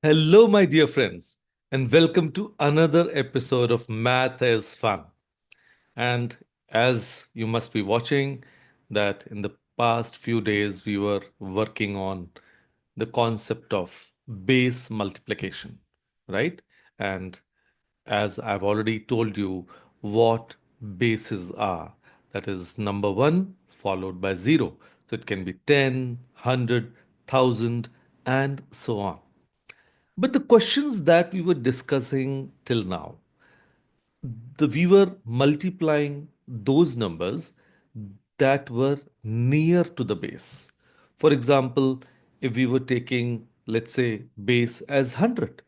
Hello, my dear friends, and welcome to another episode of Math is Fun. And as you must be watching, that in the past few days we were working on the concept of base multiplication, right? And as I've already told you what bases are, that is number one followed by zero. So it can be 10, 100, 1000, and so on. But the questions that we were discussing till now, we were multiplying those numbers that were near to the base. For example, if we were taking, let's say, base as 100,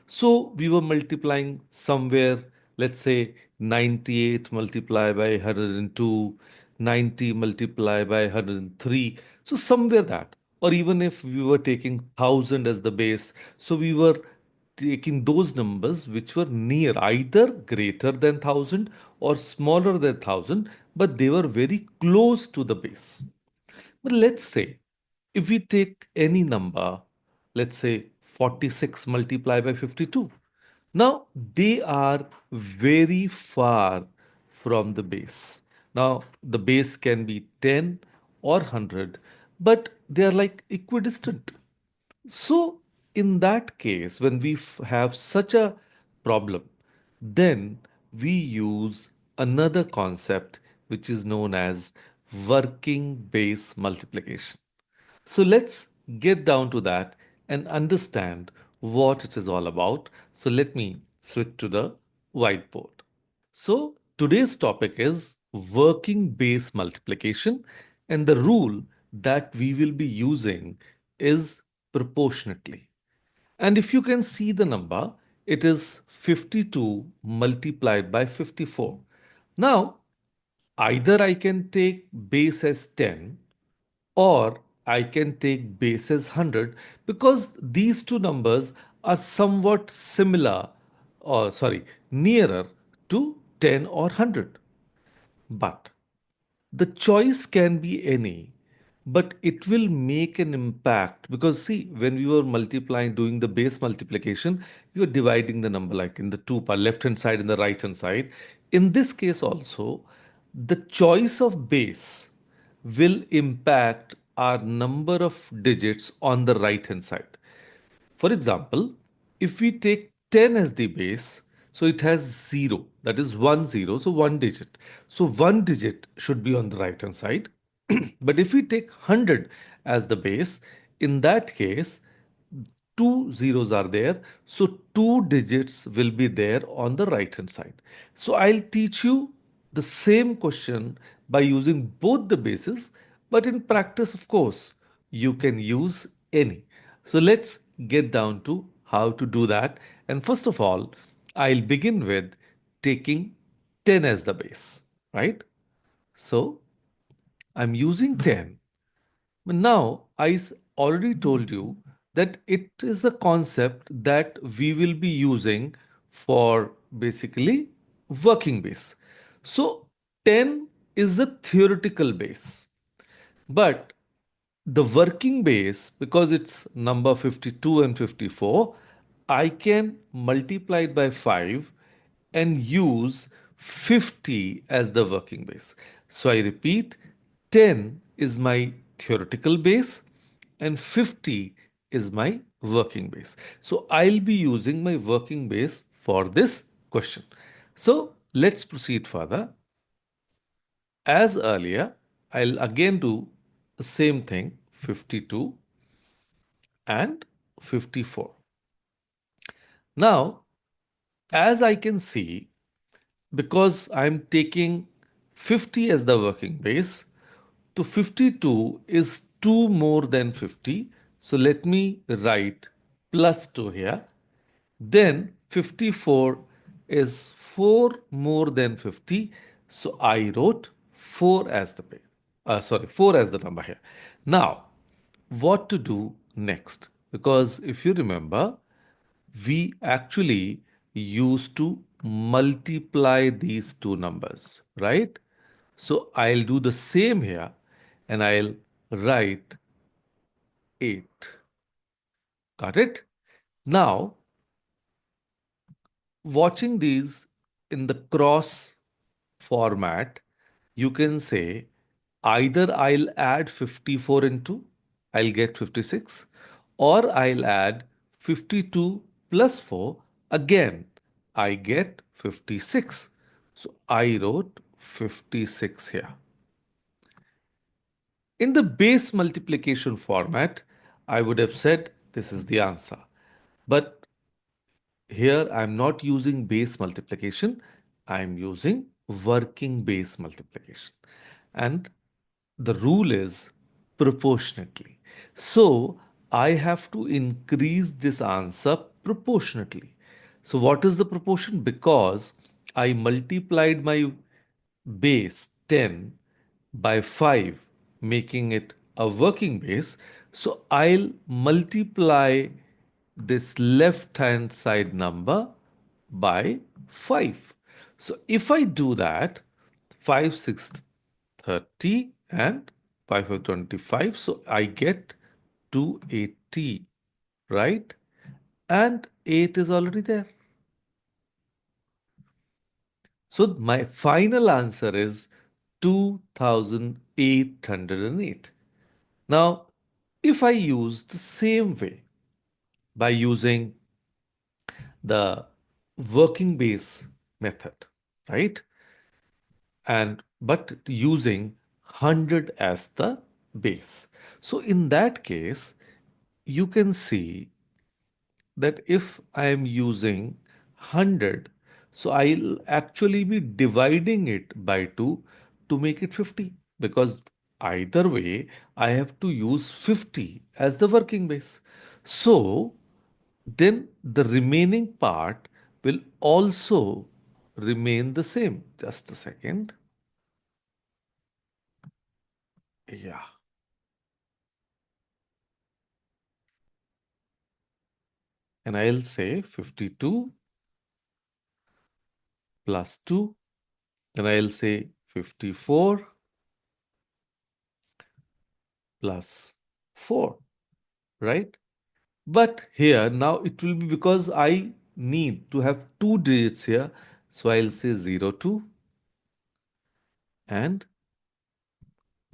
so we were multiplying somewhere, let's say 98 multiplied by 102, 90 multiplied by 103. So somewhere that. Or even if we were taking 1000 as the base, so we were taking those numbers which were near, either greater than 1000 or smaller than 1000, but they were very close to the base. But let's say if we take any number, let's say 46 multiplied by 52. Now they are very far from the base. Now the base can be 10 or 100, but they are like equidistant. So, in that case, when we have such a problem, then we use another concept which is known as working base multiplication. So, let's get down to that and understand what it is all about. So, let me switch to the whiteboard. So, today's topic is working base multiplication, and the rule that we will be using is proportionately. And if you can see the number, it is 52 multiplied by 54. Now, either I can take base as 10 or I can take base as 100, because these two numbers are somewhat similar, or sorry, nearer to 10 or 100. But the choice can be any, but it will make an impact, because see, when we were multiplying, doing the base multiplication, we were dividing the number like in the two part, left hand side and the right hand side. In this case also, the choice of base will impact our number of digits on the right hand side. For example, if we take 10 as the base, so it has 0, that is 1 0, so one digit. So one digit should be on the right hand side. But if we take 100 as the base, in that case, two zeros are there. So two digits will be there on the right hand side. So I'll teach you the same question by using both the bases, but in practice, of course, you can use any. So let's get down to how to do that. And first of all, I'll begin with taking 10 as the base, right? So I'm using 10. But now, already told you that it is a concept that we will be using for basically working base. So 10 is a theoretical base. But the working base, because it's number 52 and 54, I can multiply it by 5 and use 50 as the working base. So I repeat, 10 is my theoretical base and 50 is my working base. So I'll be using my working base for this question. So let's proceed further. As earlier, I'll again do the same thing, 52 and 54. Now, as I can see, because I'm taking 50 as the working base, to 52 is 2 more than 50. So let me write plus 2 here. Then 54 is 4 more than 50. So I wrote 4 as the base. 4 as the number here. Now, what to do next? Because if you remember, we actually used to multiply these two numbers, right? So I'll do the same here and I'll write 8. Got it? Now, watching these in the cross format, you can say either I'll add 54 into, I'll get 56, or I'll add 52 plus 4, again, I get 56. So I wrote 56 here. In the base multiplication format, I would have said this is the answer. But here I'm not using base multiplication, I'm using working base multiplication. And the rule is proportionately. So I have to increase this answer proportionately. So what is the proportion? Because I multiplied my base 10 by 5, making it a working base. So I'll multiply this left hand side number by 5. So if I do that, 5 6 30 and 5 5 25, so I get 280, right? And 8 is already there. So my final answer is 2808. Now, if I use the same way by using the working base method, right? And but using 100 as the base. So in that case, you can see that if I am using 100, so I'll actually be dividing it by 2 to make it 50, because either way I have to use 50 as the working base. So then the remaining part will also remain the same. Just a second. Yeah. And I'll say 52 plus 2. And I'll say 54 plus 4, right? But here now it will be, because I need to have two digits here. So I'll say 02 and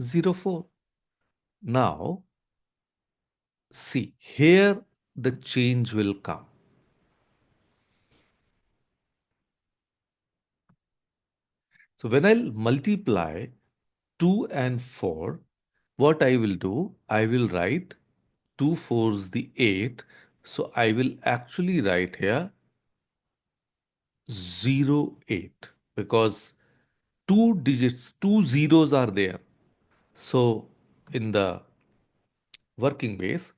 04. Now, see, here the change will come. So when I'll multiply 2 and 4, what I will do, I will write 2 fours the 8. So I will actually write here 08, because two digits, two zeros are there. So in the working base,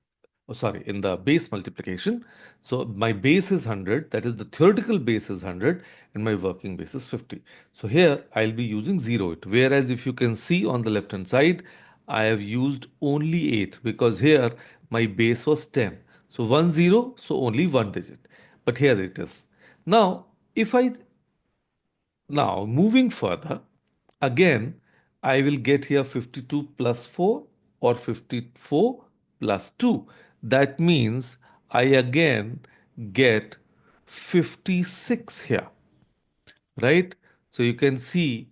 oh, sorry, in the base multiplication, so my base is 100, that is the theoretical base is 100, and my working base is 50. So here I'll be using 08. Whereas if you can see on the left hand side, I have used only 8, because here my base was 10. So 10, so only one digit. But here it is. Now, if I now, moving further, again, I will get here 52 plus 4 or 54 plus 2. That means I again get 56 here, right? So you can see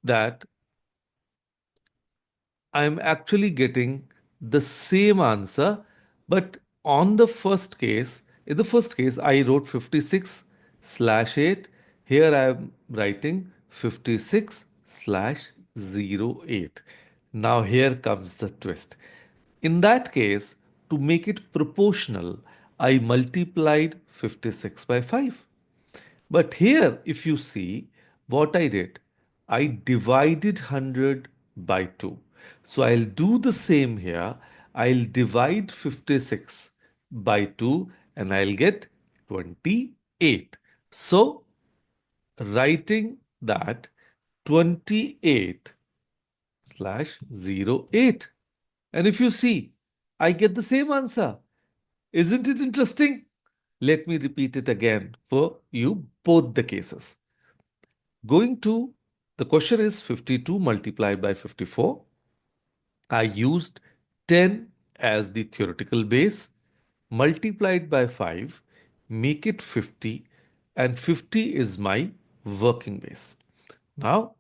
that I'm actually getting the same answer, but in the first case, I wrote 56 slash 8. Here I am writing 56 slash 08. Now here comes the twist. In that case, to make it proportional, I multiplied 56 by 5. But here, if you see what I did, I divided 100 by 2. So I'll do the same here. I'll divide 56 by 2 and I'll get 28. So writing that 28 slash 08. And if you see, I get the same answer. Isn't it interesting? Let me repeat it again for you, both the cases. Going to the question is 52 multiplied by 54. I used 10 as the theoretical base, multiply it by 5, make it 50, and 50 is my working base. Now,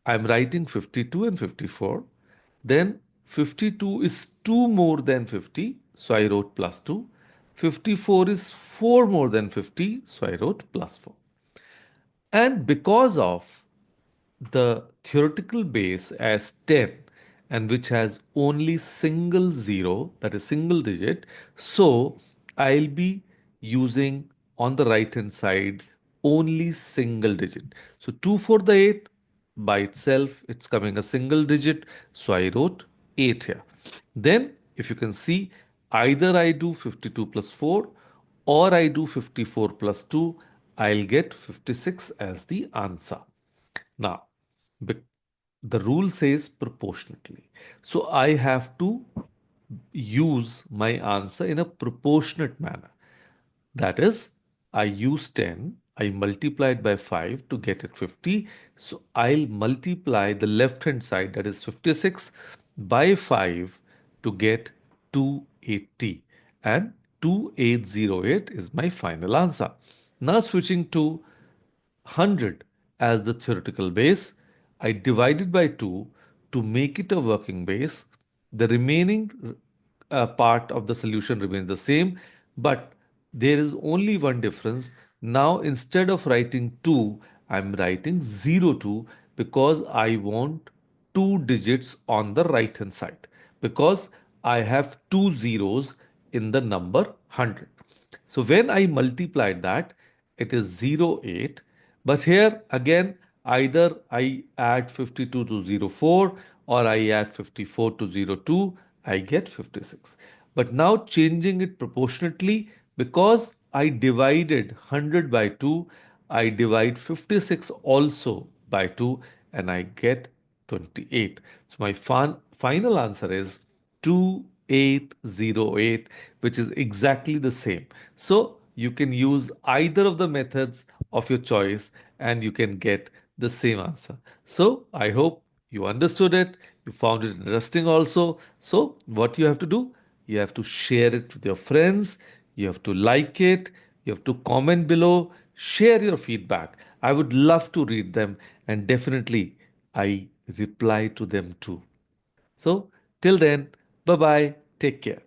I'm writing 52 and 54. Then 52 is 2 more than 50, so I wrote plus 2. 54 is 4 more than 50, so I wrote plus 4. And because of the theoretical base as 10 and which has only single zero, that is single digit, so I'll be using on the right hand side only single digit. So 2 for the 8 by itself, it's coming a single digit, so I wrote 8 here. Then if you can see, either I do 52 plus 4 or I do 54 plus 2, I'll get 56 as the answer. Now, the rule says proportionately. So I have to use my answer in a proportionate manner. That is, I use 10, I multiplied by 5 to get it 50. So I'll multiply the left hand side, that is 56, by 5 to get 280. And 2808 is my final answer. Now switching to 100 as the theoretical base. I divided by 2 to make it a working base. The remaining part of the solution remains the same, but there is only one difference. Now, instead of writing 2, I'm writing 02 because I want two digits on the right hand side because I have two zeros in the number 100. So when I multiplied that, it is 08. But here again, either I add 52 to 04 or I add 54 to 02, I get 56. But now changing it proportionately because I divided 100 by 2, I divide 56 also by 2 and I get 28. So my final answer is 2808, which is exactly the same. So you can use either of the methods of your choice and you can get the same answer. So I hope you understood it. You found it interesting also. So what you have to do? You have to share it with your friends. You have to like it. You have to comment below. Share your feedback. I would love to read them and definitely I reply to them too. So till then, bye bye. Take care.